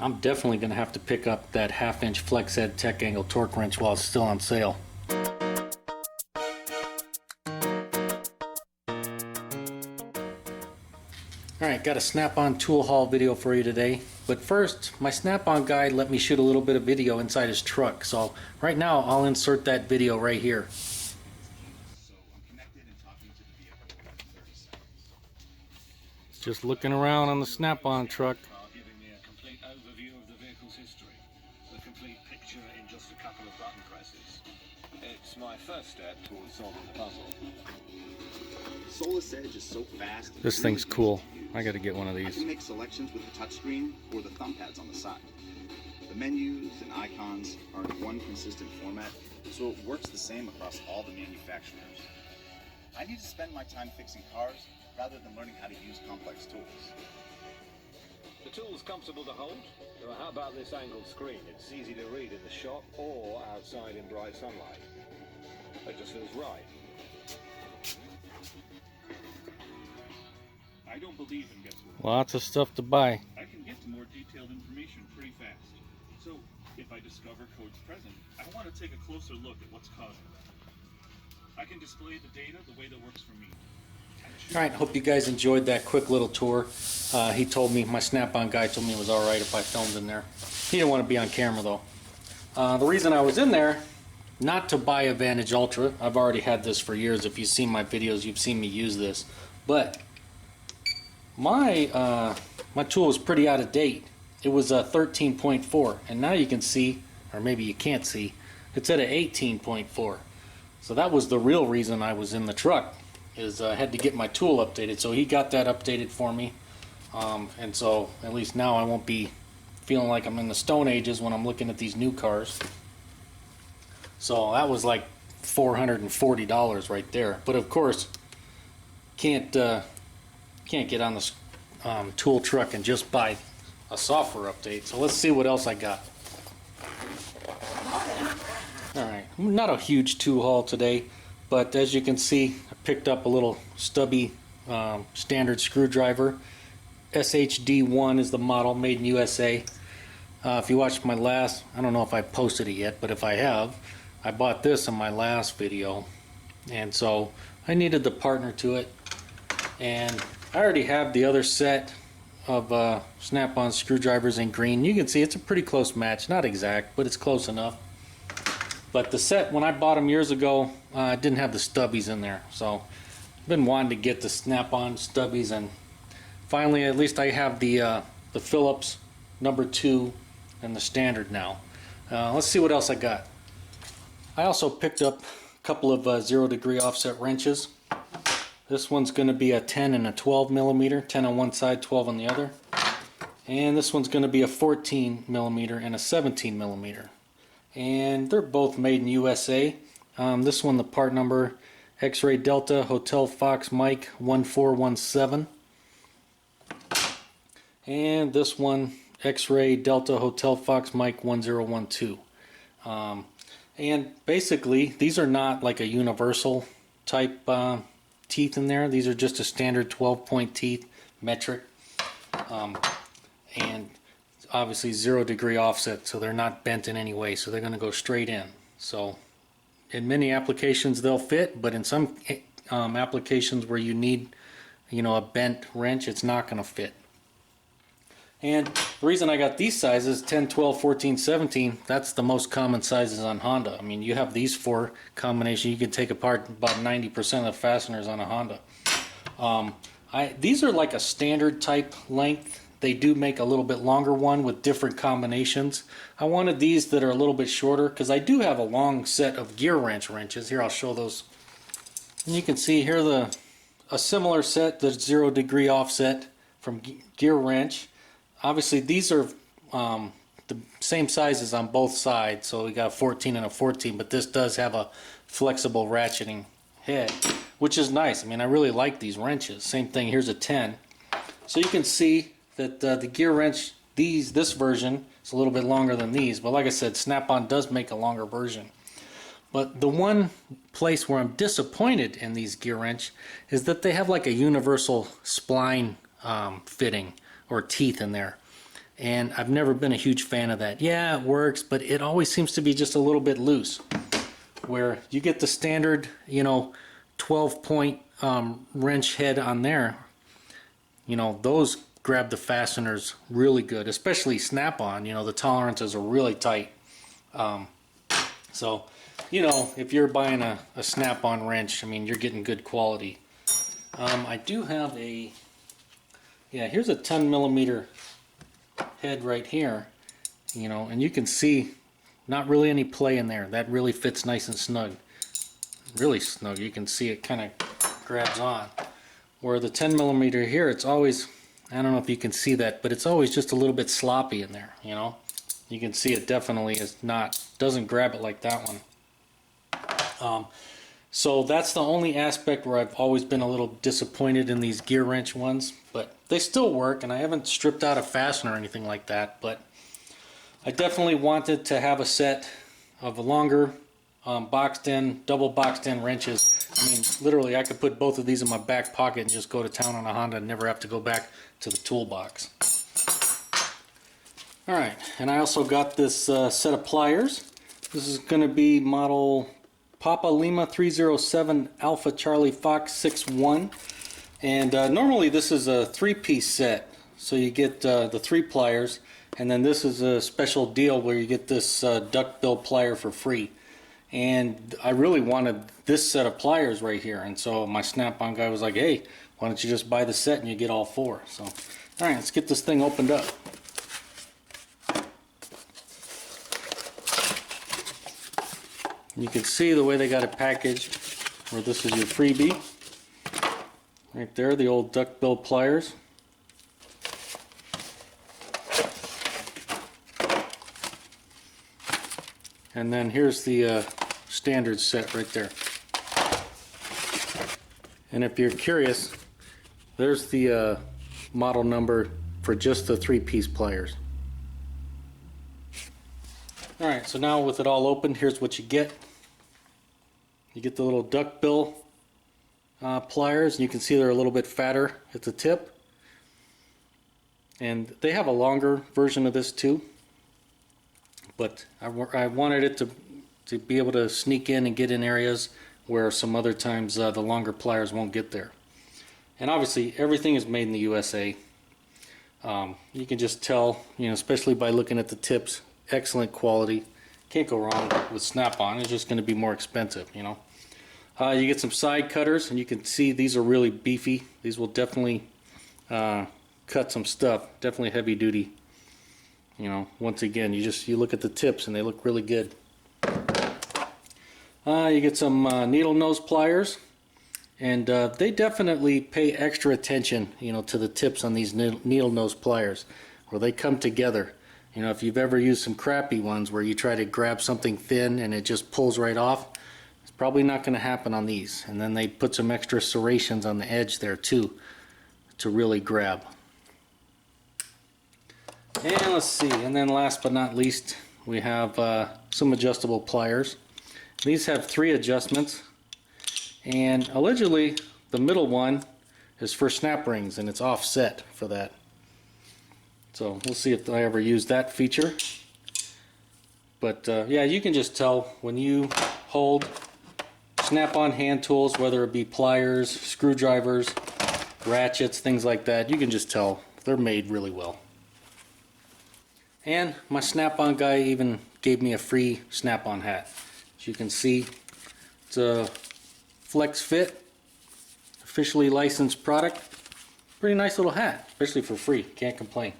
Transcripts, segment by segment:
I'm definitely going to have to pick up that 1/2" flex head tech angle torque wrench while it's still on sale. Alright, got a snap-on tool haul video for you today. But first, my snap-on guy let me shoot a little bit of video inside his truck. So right now I'll insert that video right here. Just looking around on the snap-on truck. Giving me a complete overview of the vehicle's history. The complete picture in just a couple of button presses. It's my first step towards solving the puzzle. Solus Edge is so fast. This thing's cool. I gotta get one of I these. can make selections with the touchscreen or the thumb pads on the side. The menus and icons are in one consistent format, so it works the same across all the manufacturers. I need to spend my time fixing cars rather than learning how to use complex tools. The tool's comfortable to hold. Well, how about this angled screen? It's easy to read in the shop or outside in bright sunlight. It just feels right. I don't believe in guesswork. Lots of stuff to buy. I can get to more detailed information pretty fast. So, if I discover codes present, I want to take a closer look at what's causing them. I can display the data the way that works for me. Alright, hope you guys enjoyed that quick little tour. He told me, my snap-on guy told me it was alright if I filmed in there. He didn't want to be on camera though. The reason I was in there, not to buy a Vantage Ultra. I've already had this for years. If you've seen my videos, you've seen me use this. But my tool is pretty out of date. It was a 13.4, and now you can see, or maybe you can't see, it's at a 18.4. So that was the real reason I was in the truck, is I had to get my tool updated. So he got that updated for me, and so at least now I won't be feeling like I'm in the Stone Ages when I'm looking at these new cars. So that was like $440 right there. But of course, can't get on the tool truck and just buy a software update. So let's see what else I got. Alright, not a huge tool haul today, but as you can see, I picked up a little Stubby standard screwdriver. SHD1 is the model, made in USA. If you watched my last, I don't know if I posted it yet, but if I have, I bought this in my last video, and so I needed the partner to it. And I already have the other set of snap-on screwdrivers in green. You can see it's a pretty close match, not exact, but it's close enough. But the set, when I bought them years ago, I didn't have the stubbies in there. So I've been wanting to get the snap-on stubbies, and finally at least I have the Phillips #2 and the standard now. Let's see what else I got. I also picked up a couple of 0-degree offset wrenches. This one's going to be a 10 and a 12 millimeter, 10 on one side, 12 on the other. And this one's going to be a 14 millimeter and a 17 millimeter. And they're both made in USA. This one, the part number X-Ray Delta Hotel Fox Mike 1417. And this one, X-Ray Delta Hotel Fox Mike 1012. And basically, these are not like a universal type teeth in there. These are just a standard 12-point teeth, metric. And obviously 0-degree offset, so they're not bent in any way, so they're going to go straight in. So in many applications they'll fit, but in some applications where you need, a bent wrench, it's not going to fit. And the reason I got these sizes, 10, 12, 14, 17, that's the most common sizes on Honda. I mean, you have these four combinations, you can take apart about 90% of the fasteners on a Honda. These are like a standard type length. They do make a little bit longer one with different combinations. I wanted these that are a little bit shorter because I do have a long set of gear wrenches. Here, I'll show those. And you can see here a similar set, the 0-degree offset from gear wrench. Obviously, these are the same sizes on both sides, so we got a 14 and a 14, but this does have a flexible ratcheting head, which is nice. I mean, I really like these wrenches. Same thing, here's a 10. So you can see that the gear wrench, this version is a little bit longer than these, but like I said, Snap-on does make a longer version. But the one place where I'm disappointed in these gear wrench is that they have like a universal spline fitting or teeth in there. and I've never been a huge fan of that. Yeah, it works, but it always seems to be just a little bit loose. Where you get the standard, 12-point wrench head on there, those grab the fasteners really good, especially Snap-on. The tolerances are really tight. So, if you're buying a Snap-on wrench, I mean, you're getting good quality. I do have here's a 10mm head right here, and you can see not really any play in there. That really fits nice and snug. Really snug. You can see it kind of grabs on. Where the 10mm here, it's always, I don't know if you can see that, but it's always just a little bit sloppy in there, You can see it definitely doesn't grab it like that one. So that's the only aspect where I've always been a little disappointed in these gear wrench ones, but they still work, and I haven't stripped out a fastener or anything like that, but I definitely wanted to have a set of a longer double boxed in wrenches. I mean, literally, I could put both of these in my back pocket and just go to town on a Honda and never have to go back to the toolbox. Alright, and I also got this set of pliers. This is going to be model Papa Lima 307 Alpha Charlie Fox 61. And normally this is a 3-piece set. So you get the 3 pliers, and then this is a special deal where you get this duckbill plier for free. And I really wanted this set of pliers right here, and so my Snap-on guy was like, hey, why don't you just buy the set and you get all 4. So, alright, let's get this thing opened up. You can see the way they got it packaged, where this is your freebie. Right there, the old duckbill pliers. And then here's the standard set right there. And if you're curious, there's the model number for just the 3-piece pliers. Alright, so now with it all open, here's what you get. You get the little duckbill pliers. You can see they're a little bit fatter at the tip. And they have a longer version of this too. But I wanted it to be able to sneak in and get in areas where some other times the longer pliers won't get there. And obviously everything is made in the USA. You can just tell, especially by looking at the tips, excellent quality. Can't go wrong with Snap-on. It's just going to be more expensive, You get some side cutters, and you can see these are really beefy. These will definitely cut some stuff. Definitely heavy duty. Once again, you look at the tips and they look really good. You get some needle nose pliers, and they definitely pay extra attention, to the tips on these needle nose pliers, where they come together. If you've ever used some crappy ones where you try to grab something thin and it just pulls right off, it's probably not going to happen on these. And then they put some extra serrations on the edge there too, to really grab. And let's see, and then last but not least, we have some adjustable pliers. These have 3 adjustments, and allegedly the middle one is for snap rings, and it's offset for that. So we'll see if I ever use that feature. But yeah, you can just tell when you hold Snap-on hand tools, whether it be pliers, screwdrivers, ratchets, things like that, you can just tell they're made really well. And my Snap-on guy even gave me a free Snap-on hat. As you can see, it's a Flex Fit, officially licensed product. Pretty nice little hat, especially for free. Can't complain.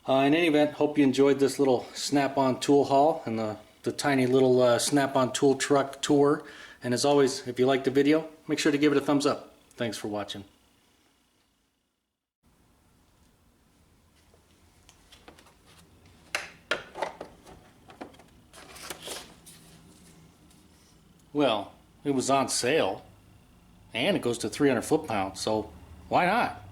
In any event, hope you enjoyed this little Snap-on tool haul and the tiny little Snap-on tool truck tour. And as always, if you liked the video, make sure to give it a thumbs up. Thanks for watching. Well, it was on sale, and it goes to 300 foot-pounds, so why not?